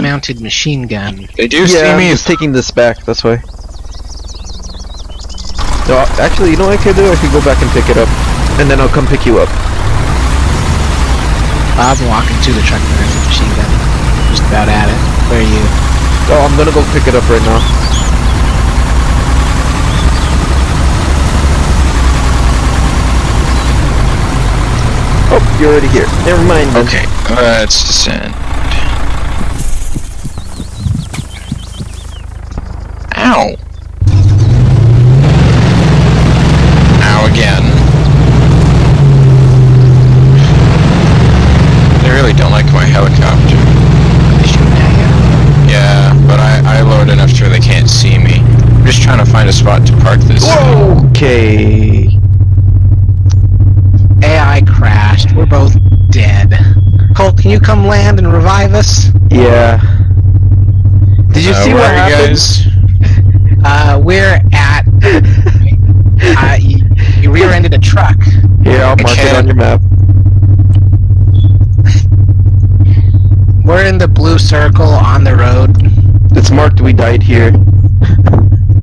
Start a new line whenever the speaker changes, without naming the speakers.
mounted machine gun.
They do
Yeah,
see
I'm
me.
just taking this back, that's why. No, actually, you know what I could do? I could go back and pick it up. And then I'll come pick you up.
I'm walking to the truck with the machine gun. Just about at it. Where are you?
Oh, I'm gonna go pick it up right now. Oh, you're already here. Never mind then.
Okay, let's descend. Ow! Ow again. They really don't like my helicopter.
Are they shooting at you?
Yeah, but I load enough to where they can't see me. I'm just trying to find a spot to park this.
Okay.
AI crashed. We're both dead. Colt, can you come land and revive us?
Yeah. Did you see
where
what
are you
happened?
guys?
We're at... you rear-ended a truck.
Here, I'll mark it on your map.
We're in the blue circle on the road.
It's marked we died here.